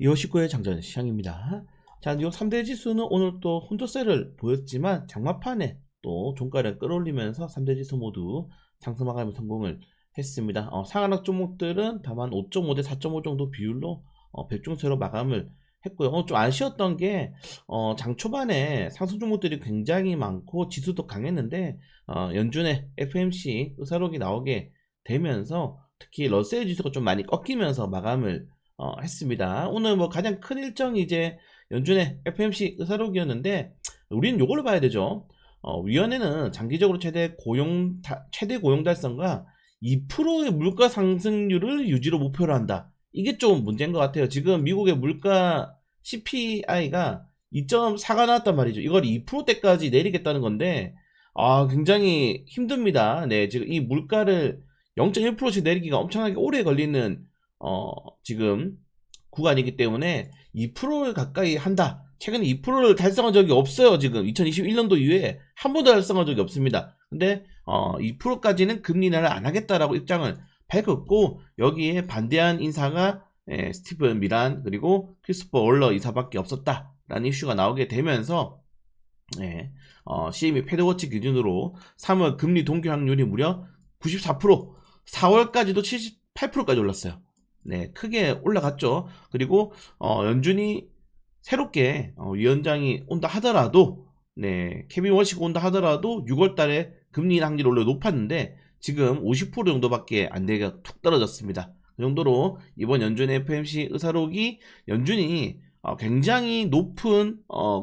2월 19일 장전 시장입니다. 자, 뉴욕 3대 지수는 오늘 또 혼조세를 보였지만 장마판에 또 종가를 끌어올리면서 3대 지수 모두 상승 마감에 성공을 했습니다. 상한락 종목들은 다만 5.5 대 4.5 정도 비율로 백중세로 마감을 했고요. 좀 아쉬웠던 게 장 초반에 상승 종목들이 굉장히 많고 지수도 강했는데 연준의 FMC 의사록이 나오게 되면서 특히 러셀 지수가 좀 많이 꺾이면서 마감을 했습니다. 오늘 뭐 가장 큰 일정이 이제 연준의 FMC 의사록이었는데 우리는 요걸로 봐야 되죠. 위원회는 장기적으로 최대 고용 달성과 2%의 물가 상승률을 유지로 목표로 한다. 이게 좀 문제인 것 같아요. 지금 미국의 물가 CPI가 2.4가 나왔단 말이죠. 이걸 2%대까지 내리겠다는 건데 굉장히 힘듭니다. 네, 지금 이 물가를 0.1%씩 내리기가 엄청나게 오래 걸리는 지금 구간이기 때문에 2%를 가까이 한다. 최근에 2%를 달성한 적이 없어요. 지금 2021년도 이후에 한 번도 달성한 적이 없습니다. 근데 2%까지는 금리 인하를 안 하겠다라고 입장을 밝혔고, 여기에 반대한 인사가 스티븐 미란 그리고 크리스토퍼 월러 이사밖에 없었다라는 이슈가 나오게 되면서 CME 패드워치 기준으로 3월 금리 동결 확률이 무려 94%, 4월까지도 78%까지 올랐어요. 네, 크게 올라갔죠. 그리고 연준이 새롭게 위원장이 온다 하더라도, 네, 케빈 워시가 온다 하더라도 6월 달에 금리 인하 확률이 원래 높았는데 지금 50% 정도밖에 안 되게 툭 떨어졌습니다. 그 정도로 이번 연준의 FMC 의사록이 연준이 굉장히 높은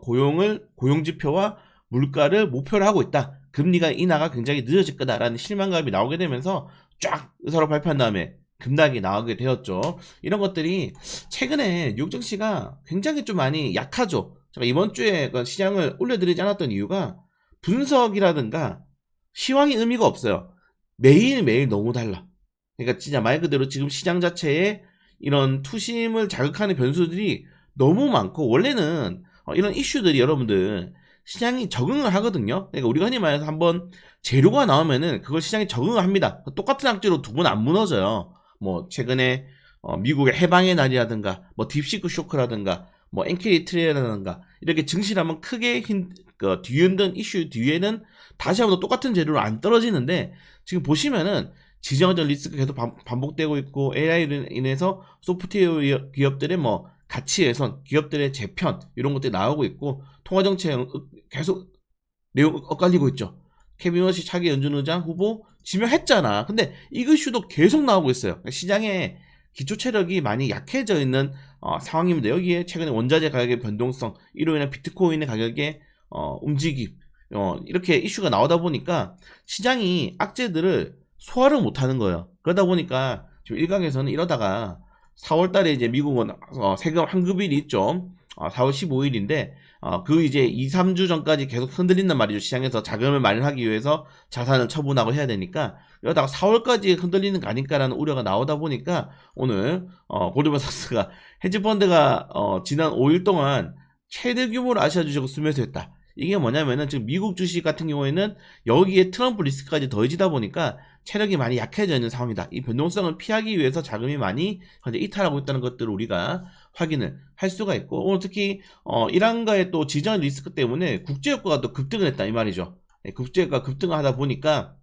고용 지표와 물가를 목표로 하고 있다. 금리가 인하가 굉장히 늦어질 거다라는 실망감이 나오게 되면서 쫙 의사록 발표한 다음에 급락이 나오게 되었죠. 이런 것들이 최근에 뉴욕 증시가 굉장히 좀 많이 약하죠. 제가 이번 주에 시장을 올려드리지 않았던 이유가 분석이라든가 시황이 의미가 없어요. 매일매일 너무 달라. 그러니까 진짜 말 그대로 지금 시장 자체에 이런 투심을 자극하는 변수들이 너무 많고, 원래는 이런 이슈들이 여러분들 시장이 적응을 하거든요. 그러니까 우리가 흔히 말해서 한번 재료가 나오면은 그걸 시장이 적응을 합니다. 똑같은 악재로 두 번 안 무너져요. 뭐 최근에 미국의 해방의 날이라든가 뭐 딥시크 쇼크라든가 뭐 NK 트레이라든가 이렇게 증시라면 크게 뒤흔든 이슈 뒤에는 다시 한번 똑같은 재료로 안 떨어지는데, 지금 보시면은 지정학적 리스크가 계속 반복되고 있고, AI로 인해서 소프트웨어 기업들의 뭐 가치 훼손, 기업들의 재편 이런 것들이 나오고 있고, 통화정책 계속 내용 엇갈리고 있죠. 케빈 워시 차기 연준의장 후보 지명했잖아. 근데 이슈도 계속 나오고 있어요. 시장에 기초 체력이 많이 약해져 있는 상황입니다. 여기에 최근에 원자재 가격의 변동성, 이로 인한 비트코인의 가격의 움직임, 이렇게 이슈가 나오다 보니까 시장이 악재들을 소화를 못하는 거예요. 그러다 보니까 지금 일각에서는 이러다가 4월달에 이제 미국은 세금 환급일이 있죠. 4월 15일인데 그 이제 2, 3주 전까지 계속 흔들린단 말이죠. 시장에서 자금을 마련하기 위해서 자산을 처분하고 해야 되니까, 이러다가 4월까지 흔들리는 거 아닐까라는 우려가 나오다 보니까 오늘 골드만삭스가 헤지펀드가 지난 5일 동안 최대 규모로 아시아 주식을 순매수했다. 이게 뭐냐면은 지금 미국 주식 같은 경우에는 여기에 트럼프 리스크까지 더해지다 보니까 체력이 많이 약해져 있는 상황이다. 이 변동성을 피하기 위해서 자금이 많이 현재 이탈하고 있다는 것들을 우리가 확인을 할 수가 있고, 오늘 특히 이란과의 또 지정 리스크 때문에 국제유가가 또 급등을 했다 이 말이죠. 국제유가 급등을 하다 보니까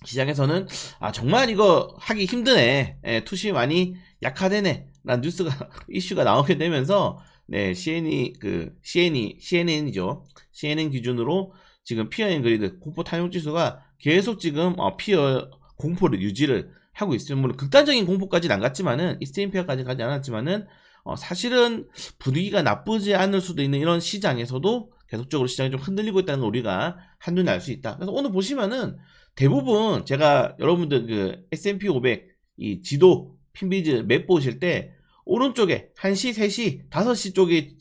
시장에서는 정말 이거 하기 힘드네, 투심이 많이 약화되네 라는 뉴스가 이슈가 나오게 되면서, 네, CNN이죠. CNN 기준으로 지금 피어 앤 그리드 공포 탄력 지수가 계속 지금 피어 공포를 유지를 하고 있어요. 물론 극단적인 공포까지는 안 갔지만은, 익스트림 피어까지 가지 않았지만은 사실은 분위기가 나쁘지 않을 수도 있는 이런 시장에서도 계속적으로 시장이 좀 흔들리고 있다는 걸 우리가 한눈에 알 수 있다. 그래서 오늘 보시면은 대부분 제가 여러분들 그 S&P 500 이 지도 핀비즈 맵 보실 때 오른쪽에 1시, 3시, 5시 쪽에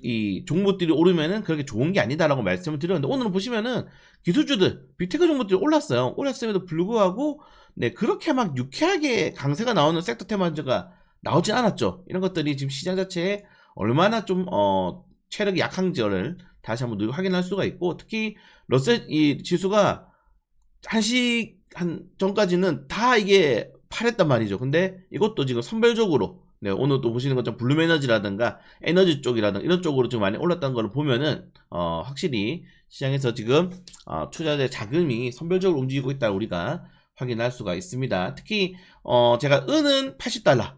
이 종목들이 오르면은 그렇게 좋은 게 아니다라고 말씀을 드렸는데, 오늘은 보시면은 기술주들, 빅테크 종목들이 올랐어요. 올랐음에도 불구하고 네, 그렇게 막 유쾌하게 강세가 나오는 섹터 테마주가 나오진 않았죠. 이런 것들이 지금 시장 자체에 얼마나 좀 체력이 약한지를 다시 한번 확인할 수가 있고, 특히 러셀 이 지수가 1시 전까지는 다 이게 팔했단 말이죠. 근데 이것도 지금 선별적으로 네, 오늘 또 보시는 것처럼 블룸에너지라든가 에너지 쪽이라든가 이런 쪽으로 좀 많이 올랐다는 걸 보면은 확실히 시장에서 지금 투자자의 자금이 선별적으로 움직이고 있다는 우리가 확인할 수가 있습니다. 특히 제가 은은 80달러,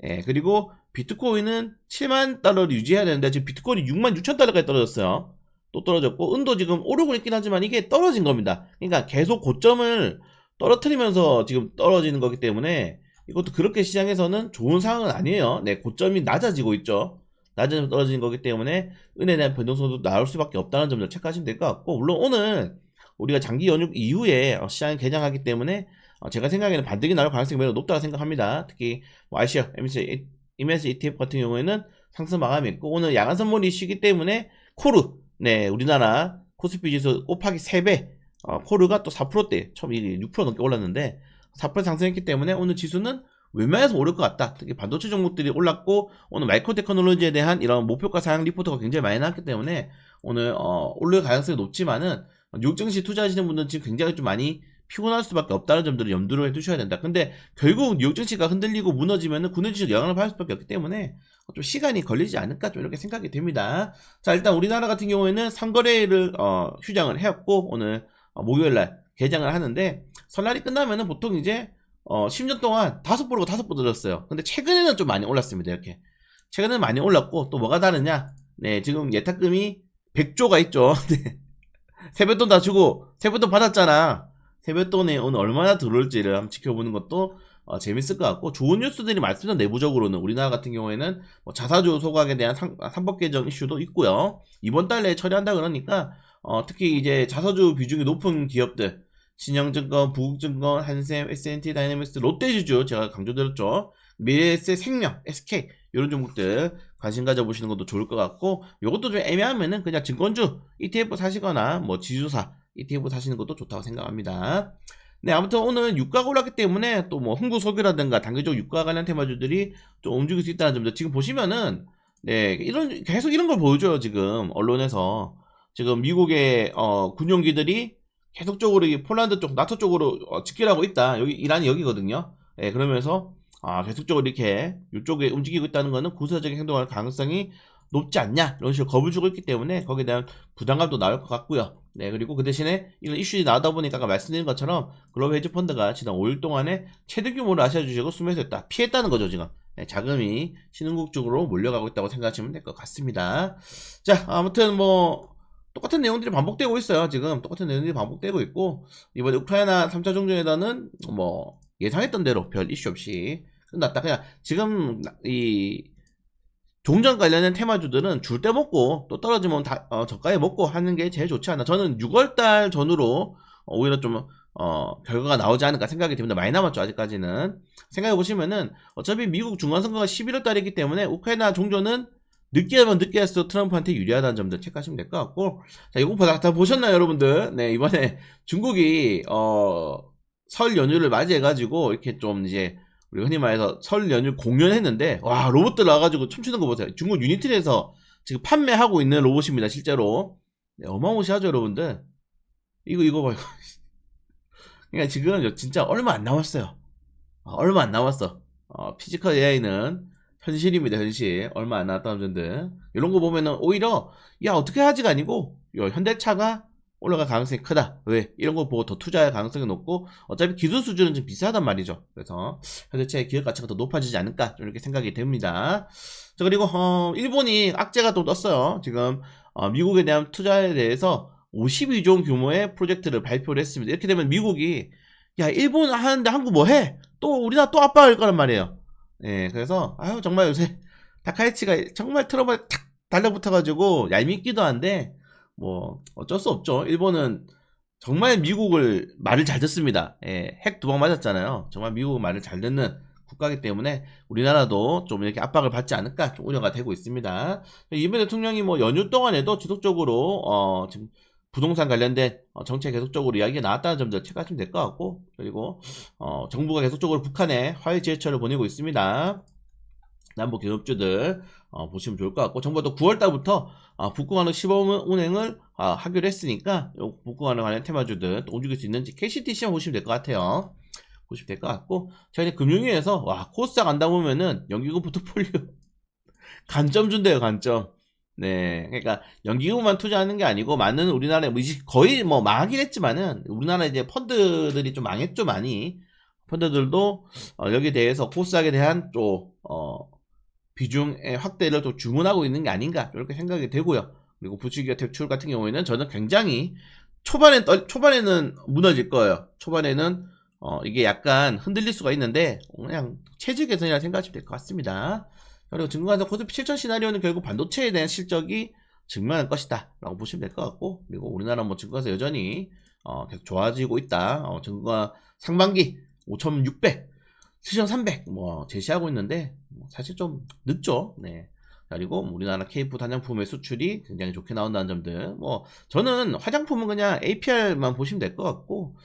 예, 그리고 비트코인은 7만 달러를 유지해야 되는데 지금 비트코인이 6만 6천 달러까지 떨어졌어요. 또 떨어졌고 은도 지금 오르고 있긴 하지만 이게 떨어진 겁니다. 그러니까 계속 고점을 떨어뜨리면서 지금 떨어지는 거기 때문에 이것도 그렇게 시장에서는 좋은 상황은 아니에요. 네, 고점이 낮아지고 있죠. 낮아지면서 떨어지는 거기 때문에 은에 대한 변동성도 나올 수밖에 없다는 점을 체크하시면 될 것 같고, 물론 오늘 우리가 장기 연휴 이후에 시장이 개장하기 때문에 제가 생각에는 반등이 나올 가능성이 매우 높다고 생각합니다. 특히 뭐 아시아 MSCI ETF 같은 경우에는 상승 마감이 있고 오늘 야간 선물이 쉬기 때문에 코르, 네, 우리나라 코스피 지수 곱하기 3배, 코르가 또 4%대, 처음 6% 넘게 올랐는데 4% 상승했기 때문에 오늘 지수는 웬만해서 오를 것 같다. 특히 반도체 종목들이 올랐고 오늘 마이크로 테크놀로지에 대한 이런 목표가 상향 리포트가 굉장히 많이 나왔기 때문에 오늘 오를 가능성이 높지만은 뉴욕 증시 투자하시는 분들은 지금 굉장히 좀 많이 피곤할 수밖에 없다는 점들을 염두를 해두셔야 된다. 근데 결국 뉴욕 증시가 흔들리고 무너지면은 국내지수 영향을 받을 수밖에 없기 때문에 좀 시간이 걸리지 않을까 좀 이렇게 생각이 됩니다. 자, 일단 우리나라 같은 경우에는 상거래를 휴장을 해왔고 오늘 목요일날 개장을 하는데 설날이 끝나면은 보통 이제 10년 동안 5%고 5% 들었어요. 근데 최근에는 좀 많이 올랐습니다. 이렇게 최근에는 많이 올랐고 또 뭐가 다르냐? 네, 지금 예탁금이 100조가 있죠. 네. 세뱃돈 다 주고 세뱃돈 받았잖아. 세뱃돈에 오늘 얼마나 들어올지를 한번 지켜보는 것도 재밌을 것 같고, 좋은 뉴스들이 많습니다. 내부적으로는 우리나라 같은 경우에는 뭐 자사주 소각에 대한 상법 개정 이슈도 있고요. 이번 달 내에 처리한다 그러니까 특히 이제 자사주 비중이 높은 기업들, 신영증권, 부국증권, 한샘, S&T 다이내믹스, 롯데주주 제가 강조드렸죠. 미래에셋, 생명, SK 이런 종목들 관심 가져보시는 것도 좋을 것 같고, 이것도 좀 애매하면은 그냥 증권주 ETF 사시거나 뭐 지주사 ETF 사시는 것도 좋다고 생각합니다. 네, 아무튼 오늘 유가가 올랐기 때문에 또 뭐 흥국석유라든가 단기적 유가 관련 테마주들이 좀 움직일 수 있다는 점도 지금 보시면은, 네, 계속 이런 걸 보여줘요. 지금 언론에서 지금 미국의 군용기들이 계속적으로 폴란드 쪽, 나토 쪽으로 직결하고 있다. 여기 이란이 여기거든요. 네, 그러면서 계속적으로 이렇게 이쪽에 움직이고 있다는 것은 구체적인 행동할 가능성이 높지 않냐, 이런 식으로 겁을 주고 있기 때문에 거기에 대한 부담감도 나올 것 같고요. 네, 그리고 그 대신에 이런 이슈들이 나오다 보니까 아까 말씀드린 것처럼 글로벌 헤지 펀드가 지난 5일 동안에 최대 규모로 아시아 주식을 순매수했다, 피했다는 거죠. 지금 네, 자금이 신흥국 쪽으로 몰려가고 있다고 생각하시면 될 것 같습니다. 자, 아무튼 뭐 똑같은 내용들이 반복되고 있어요. 지금 똑같은 내용들이 반복되고 있고, 이번에 우크라이나 3차 종전회담은 뭐 예상했던 대로 별 이슈 없이 끝났다. 그냥 지금 이 종전 관련된 테마주들은 줄 때 먹고 또 떨어지면 저가에 먹고 하는 게 제일 좋지 않나. 저는 6월달 전후로 오히려 좀 결과가 나오지 않을까 생각이 듭니다. 많이 남았죠, 아직까지는. 생각해 보시면은 어차피 미국 중간선거가 11월달이기 때문에 우크라이나 종전은 늦게 하면 늦게 할수록 트럼프한테 유리하다는 점들 체크하시면 될 것 같고, 자, 이거 다 보셨나요, 여러분들? 네, 이번에 중국이 설 연휴를 맞이해가지고 이렇게 좀 이제 우리 흔히 말해서 설 연휴 공연했는데, 와, 로봇들 나와가지고 춤추는 거 보세요. 중국 유니티에서 지금 판매하고 있는 로봇입니다, 실제로. 네, 어마무시하죠, 여러분들. 이거 봐요. 그러니까 지금 진짜 얼마 안 남았어요. 얼마 안 남았어. 피지컬 AI는 현실입니다, 현실. 얼마 안 남았다는 점들. 이런 거 보면은 오히려, 야, 어떻게 하지가 아니고, 현대차가 올라갈 가능성이 크다. 왜? 이런 거 보고 더 투자할 가능성이 높고, 어차피 기술 수준은 좀 비슷하단 말이죠. 그래서 현대차의 기업 가치가 더 높아지지 않을까, 좀 이렇게 생각이 됩니다. 자, 그리고 일본이 악재가 또 떴어요. 지금 미국에 대한 투자에 대해서 52조 규모의 프로젝트를 발표를 했습니다. 이렇게 되면 미국이, 야, 일본 하는데 한국 뭐 해? 또 우리나라 또 압박할 거란 말이에요. 예, 그래서 정말 요새 다카이치가 정말 트러블에 탁 달라붙어가지고 얄밉기도 한데 뭐 어쩔 수 없죠. 일본은 정말 미국을 말을 잘 듣습니다. 예, 핵 2방 맞았잖아요. 정말 미국 말을 잘 듣는 국가이기 때문에 우리나라도 좀 이렇게 압박을 받지 않을까 좀 우려가 되고 있습니다. 이번 대통령이 뭐 연휴 동안에도 지속적으로 지금 부동산 관련된 정책 계속적으로 이야기가 나왔다는 점들 체크하시면 될 것 같고, 그리고 정부가 계속적으로 북한에 화해 지혜철을 보내고 있습니다. 남북 기업주들 보시면 좋을 것 같고, 정부가 또 9월달부터 북구간의 시범 운행을 하기로 했으니까 북구간에 관련 테마주들 또 움직일 수 있는지 KCT 시험 보시면 될 것 같아요. 보시면 될 것 같고, 자, 이제 금융위에서, 와, 코스닥 간다 보면은 연기금 포트폴리오 간점 준대요, 간점. 네, 그러니까 연기금만 투자하는 게 아니고 많은 우리나라에 뭐 거의 뭐 망하긴 했지만은 우리나라 이제 펀드들이 좀 망했죠, 많이. 펀드들도 여기에 대해서 코스닥에 대한 또 비중의 확대를 또 주문하고 있는 게 아닌가 이렇게 생각이 되고요. 그리고 부추기가 대출 같은 경우에는 저는 굉장히 초반에는 무너질 거예요. 초반에는 이게 약간 흔들릴 수가 있는데 그냥 체질 개선이라 생각하시면 될 것 같습니다. 그리고 증권가에서 코스피 7천 시나리오는 결국 반도체에 대한 실적이 증명할 것이다 라고 보시면 될 것 같고, 그리고 우리나라 뭐 증권가에서 여전히 계속 좋아지고 있다. 증권가 상반기 5,600 7,300 뭐 제시하고 있는데 사실 좀 늦죠. 네. 그리고 우리나라 케이프 단장품의 수출이 굉장히 좋게 나온다는 점들, 뭐 저는 화장품은 그냥 APR만 보시면 될 것 같고,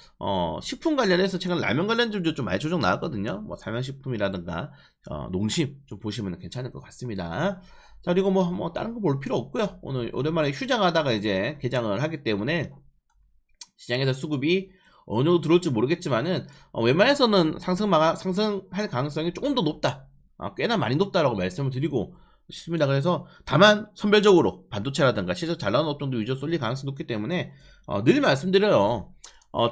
식품 관련해서 최근 라면 관련주도 좀 많이 조정 나왔거든요. 뭐 삼양식품이라든가 농심 좀 보시면 괜찮을 것 같습니다. 자, 그리고 뭐 다른 거 볼 필요 없고요. 오늘 오랜만에 휴장하다가 이제 개장을 하기 때문에 시장에서 수급이 어느 정도 들어올지 모르겠지만은 웬만해서는 상승할 가능성이 조금 더 높다, 꽤나 많이 높다라고 말씀을 드리고 싶습니다. 그래서 다만 선별적으로 반도체라든가 실적 잘 나오는 업종도 위주로 쏠릴 가능성이 높기 때문에 늘 말씀드려요.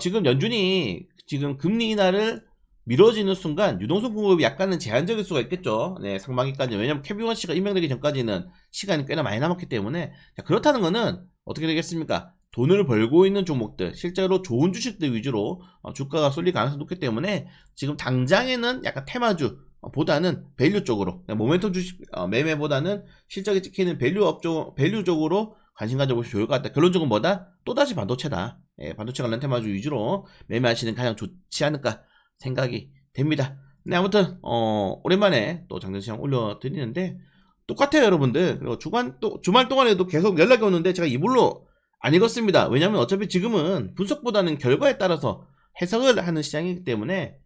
지금 연준이 지금 금리 인하를 미뤄지는 순간 유동성 공급이 약간은 제한적일 수가 있겠죠. 네, 상반기까지. 왜냐면 케빈 씨가 임명되기 전까지는 시간이 꽤나 많이 남았기 때문에. 자, 그렇다는 거는 어떻게 되겠습니까? 돈을 벌고 있는 종목들, 실제로 좋은 주식들 위주로 주가가 쏠릴 가능성이 높기 때문에 지금 당장에는 약간 테마주 보다는 밸류 쪽으로, 모멘텀 주식 매매보다는 실적이 찍히는 밸류 쪽으로 관심 가져보시면 좋을 것 같다. 결론적으로 뭐다? 또다시 반도체다. 예, 반도체 관련 테마주 위주로 매매하시는 게 가장 좋지 않을까 생각이 됩니다. 네, 아무튼 오랜만에 또 장전시장 올려드리는데 똑같아요, 여러분들. 그리고 주말 동안에도 계속 연락이 오는데 제가 이불로 안 읽었습니다. 왜냐면 어차피 지금은 분석보다는 결과에 따라서 해석을 하는 시장이기 때문에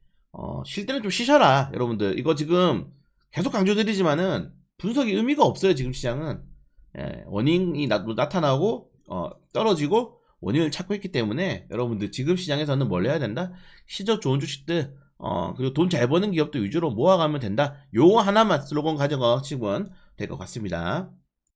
쉴 때는 좀 쉬셔라, 여러분들. 이거 지금 계속 강조드리지만은 분석이 의미가 없어요. 지금 시장은 원인이 나타나고 떨어지고 원인을 찾고 있기 때문에 여러분들 지금 시장에서는 뭘 해야 된다? 실적 좋은 주식들 그리고 돈 잘 버는 기업들 위주로 모아가면 된다. 요거 하나만 슬로건 가져가시면 될 것 같습니다.